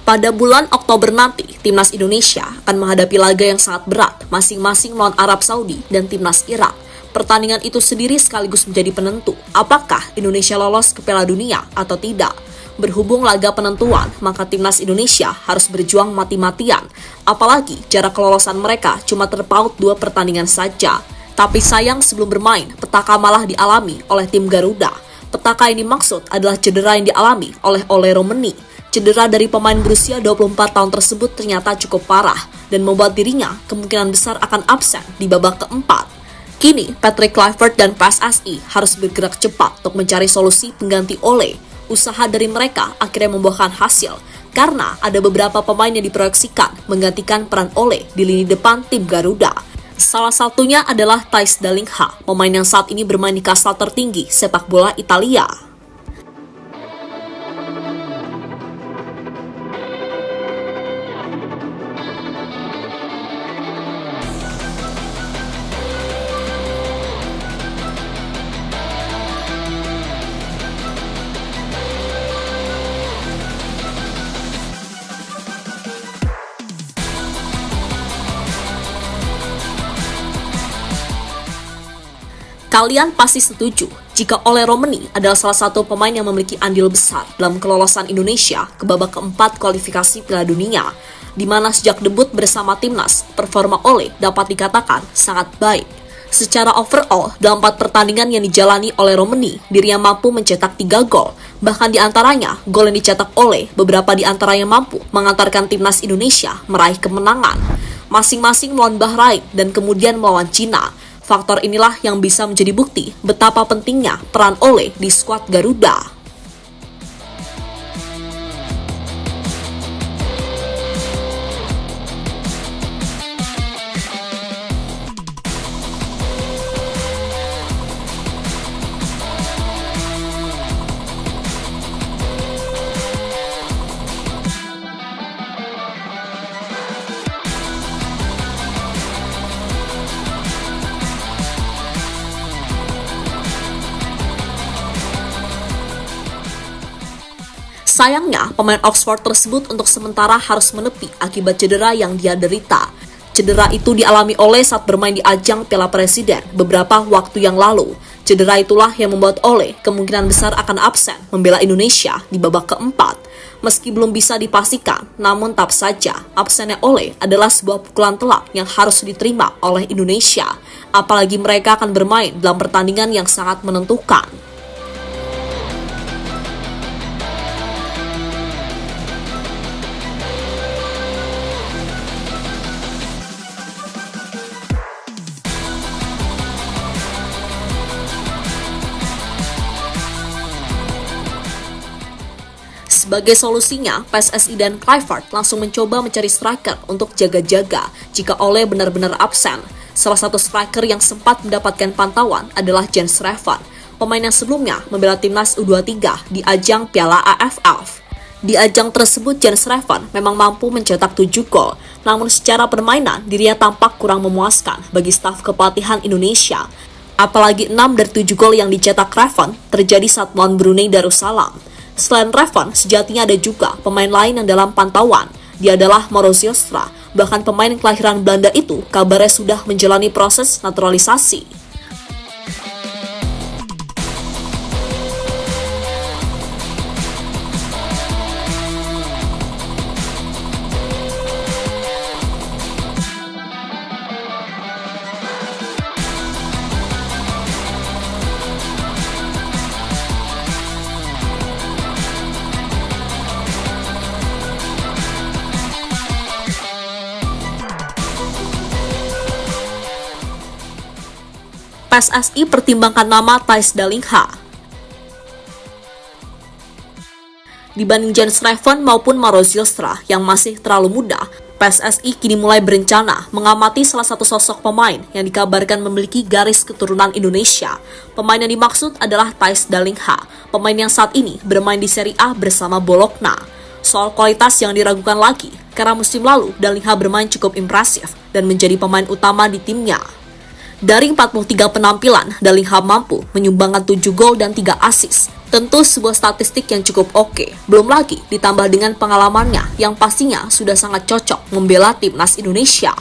Pada bulan Oktober nanti, Timnas Indonesia akan menghadapi laga yang sangat berat, masing-masing melawan Arab Saudi dan Timnas Irak. Pertandingan itu sendiri sekaligus menjadi penentu, apakah Indonesia lolos ke Piala Dunia atau tidak. Berhubung laga penentuan, maka Timnas Indonesia harus berjuang mati-matian. Apalagi jarak kelolosan mereka cuma terpaut 2 pertandingan saja. Tapi sayang sebelum bermain, petaka malah dialami oleh tim Garuda. Petaka yang dimaksud adalah cedera yang dialami oleh Ole Romeni. Cedera dari pemain berusia 24 tahun tersebut ternyata cukup parah dan membuat dirinya kemungkinan besar akan absen di babak keempat. Kini, Patrick Kluivert dan PSSI harus bergerak cepat untuk mencari solusi pengganti Ole. Usaha dari mereka akhirnya membuahkan hasil karena ada beberapa pemain yang diproyeksikan menggantikan peran Ole di lini depan tim Garuda. Salah satunya adalah Thijs Dallinga, pemain yang saat ini bermain di kasta tertinggi sepak bola Italia. Kalian pasti setuju jika Ole Romeni adalah salah satu pemain yang memiliki andil besar dalam kelolosan Indonesia ke babak keempat kualifikasi Piala Dunia, di mana sejak debut bersama timnas, performa Ole dapat dikatakan sangat baik. Secara overall, dalam 4 pertandingan yang dijalani oleh Romeni, dirinya mampu mencetak 3 gol. Bahkan di antaranya, gol yang dicetak Ole, beberapa di antaranya mampu mengantarkan timnas Indonesia meraih kemenangan, masing-masing melawan Bahrain dan kemudian melawan Cina. Faktor inilah yang bisa menjadi bukti betapa pentingnya peran Ole di skuad Garuda. Sayangnya, pemain Oxford tersebut untuk sementara harus menepi akibat cedera yang dia derita. Cedera itu dialami Ole saat bermain di ajang Piala Presiden beberapa waktu yang lalu. Cedera itulah yang membuat Ole kemungkinan besar akan absen membela Indonesia di babak keempat. Meski belum bisa dipastikan, namun tetap saja absennya Ole adalah sebuah pukulan telak yang harus diterima oleh Indonesia. Apalagi mereka akan bermain dalam pertandingan yang sangat menentukan. Sebagai solusinya, PSSI dan Kluivert langsung mencoba mencari striker untuk jaga-jaga jika Ole benar-benar absen. Salah satu striker yang sempat mendapatkan pantauan adalah Jens Schreven, pemain yang sebelumnya membela timnas U23 di ajang Piala AFF. Di ajang tersebut, Jens Schreven memang mampu mencetak 7 gol, namun secara permainan dirinya tampak kurang memuaskan bagi staf kepelatihan Indonesia. Apalagi 6 dari 7 gol yang dicetak Schreven terjadi saat melawan Brunei Darussalam. Selain Schreven, sejatinya ada juga pemain lain yang dalam pantauan. Dia adalah Mauro Zylstra. Bahkan pemain kelahiran Belanda itu kabarnya sudah menjalani proses naturalisasi. PSSI pertimbangkan nama Thijs Dallinga. Dibanding Jens Schreven maupun Mauro Zylstra yang masih terlalu muda, PSSI kini mulai berencana mengamati salah satu sosok pemain yang dikabarkan memiliki garis keturunan Indonesia. Pemain yang dimaksud adalah Thijs Dallinga, pemain yang saat ini bermain di Serie A bersama Bologna. Soal kualitas yang diragukan lagi, karena musim lalu Dallinga bermain cukup impresif dan menjadi pemain utama di timnya. Dari 43 penampilan, Dallinga mampu menyumbangkan 7 gol dan 3 assist. Tentu sebuah statistik yang cukup oke, belum lagi ditambah dengan pengalamannya yang pastinya sudah sangat cocok membela timnas Indonesia.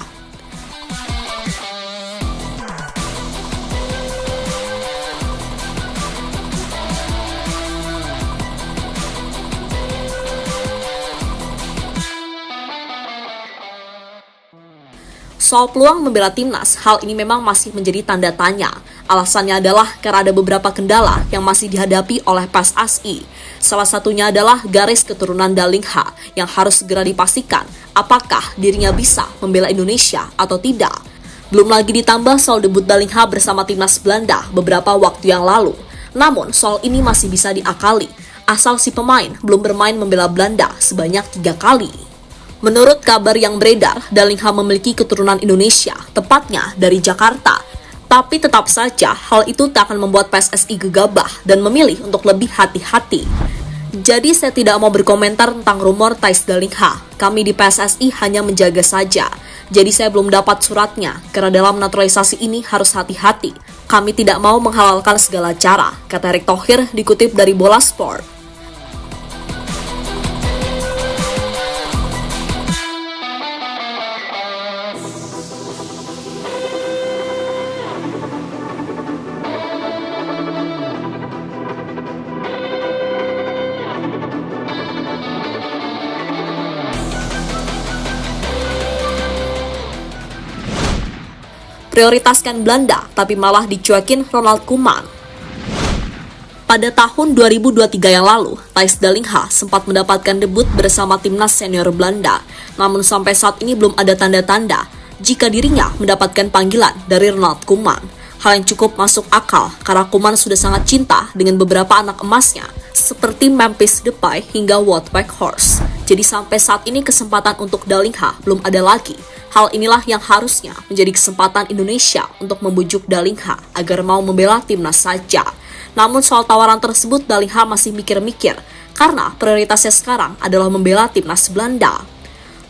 Soal peluang membela timnas, hal ini memang masih menjadi tanda tanya. Alasannya adalah karena ada beberapa kendala yang masih dihadapi oleh PSSI. Salah satunya adalah garis keturunan Dalingha yang harus segera dipastikan apakah dirinya bisa membela Indonesia atau tidak. Belum lagi ditambah soal debut Dalingha bersama timnas Belanda beberapa waktu yang lalu. Namun soal ini masih bisa diakali, asal si pemain belum bermain membela Belanda sebanyak 3 kali. Menurut kabar yang beredar, Dalingha memiliki keturunan Indonesia, tepatnya dari Jakarta. Tapi tetap saja, hal itu tak akan membuat PSSI gegabah dan memilih untuk lebih hati-hati. Jadi saya tidak mau berkomentar tentang rumor Thais Dalingha. Kami di PSSI hanya menjaga saja. Jadi saya belum dapat suratnya, karena dalam naturalisasi ini harus hati-hati. Kami tidak mau menghalalkan segala cara, kata Erick Thohir dikutip dari Bola Sport. Prioritaskan Belanda, tapi malah dicuekin Ronald Koeman. Pada tahun 2023 yang lalu, Thais Dalingha sempat mendapatkan debut bersama timnas senior Belanda. Namun sampai saat ini belum ada tanda-tanda jika dirinya mendapatkan panggilan dari Ronald Koeman. Hal yang cukup masuk akal karena Koeman sudah sangat cinta dengan beberapa anak emasnya seperti Memphis Depay hingga Wout Weghorst. Jadi sampai saat ini kesempatan untuk Dalingha belum ada lagi. Hal inilah yang harusnya menjadi kesempatan Indonesia untuk membujuk Dalingha agar mau membela timnas saja. Namun soal tawaran tersebut Dalingha masih mikir-mikir karena prioritasnya sekarang adalah membela timnas Belanda.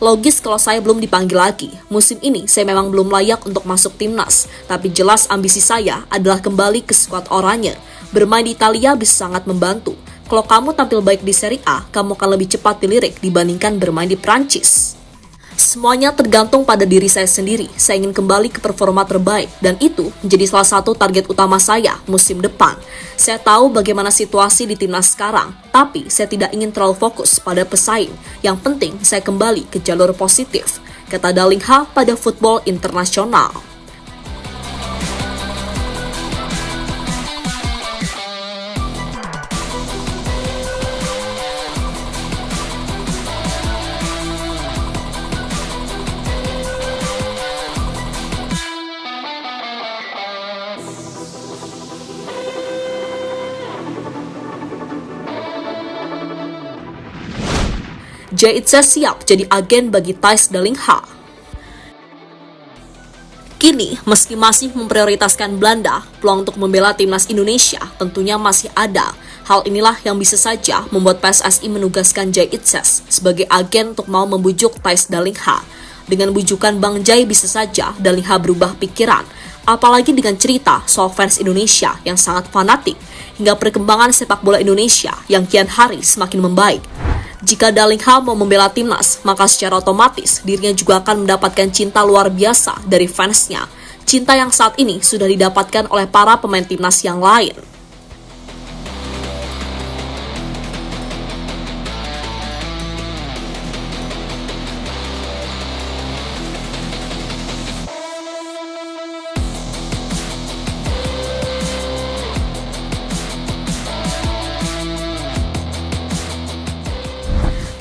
Logis kalau saya belum dipanggil lagi. Musim ini saya memang belum layak untuk masuk timnas, tapi jelas ambisi saya adalah kembali ke skuad oranye. Bermain di Italia bisa sangat membantu. Kalau kamu tampil baik di Serie A, kamu akan lebih cepat dilirik dibandingkan bermain di Prancis. Semuanya tergantung pada diri saya sendiri. Saya ingin kembali ke performa terbaik dan itu menjadi salah satu target utama saya musim depan. Saya tahu bagaimana situasi di timnas sekarang, tapi saya tidak ingin terlalu fokus pada pesaing. Yang penting saya kembali ke jalur positif, kata Dalingha pada Football International. Jaitse siap jadi agen bagi Thais Dalingha. Kini, meski masih memprioritaskan Belanda, peluang untuk membela timnas Indonesia tentunya masih ada. Hal inilah yang bisa saja membuat PSSI menugaskan Jaitse sebagai agen untuk mau membujuk Thais Dalingha. Dengan bujukan Bang Jai bisa saja Dalingha berubah pikiran, apalagi dengan cerita soal fans Indonesia yang sangat fanatik, hingga perkembangan sepak bola Indonesia yang kian hari semakin membaik. Jika Dalingha mau membela timnas, maka secara otomatis dirinya juga akan mendapatkan cinta luar biasa dari fansnya. Cinta yang saat ini sudah didapatkan oleh para pemain timnas yang lain.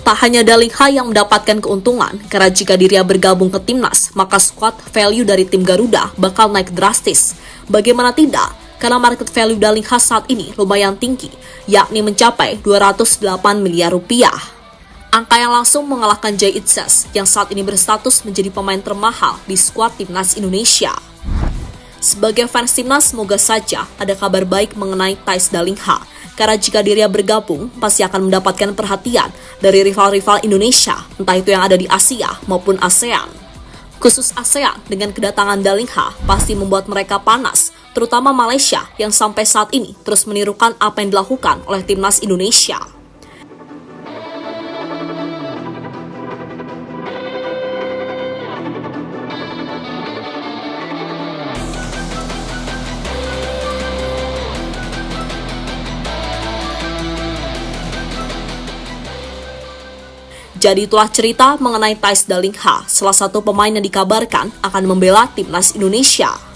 Tak hanya Dalingha yang mendapatkan keuntungan, karena jika dirinya bergabung ke timnas, maka squad value dari tim Garuda bakal naik drastis. Bagaimana tidak? Karena market value Dalingha saat ini lumayan tinggi, yakni mencapai 208 miliar rupiah. Angka yang langsung mengalahkan Jaitse yang saat ini berstatus menjadi pemain termahal di skuad timnas Indonesia. Sebagai fans timnas, semoga saja ada kabar baik mengenai Thais Dalingha. Karena jika dirinya bergabung, pasti akan mendapatkan perhatian dari rival-rival Indonesia, entah itu yang ada di Asia maupun ASEAN. Khusus ASEAN dengan kedatangan Dalingha pasti membuat mereka panas, terutama Malaysia yang sampai saat ini terus menirukan apa yang dilakukan oleh timnas Indonesia. Jadi itulah cerita mengenai Theis Dalingha, salah satu pemain yang dikabarkan akan membela timnas Indonesia.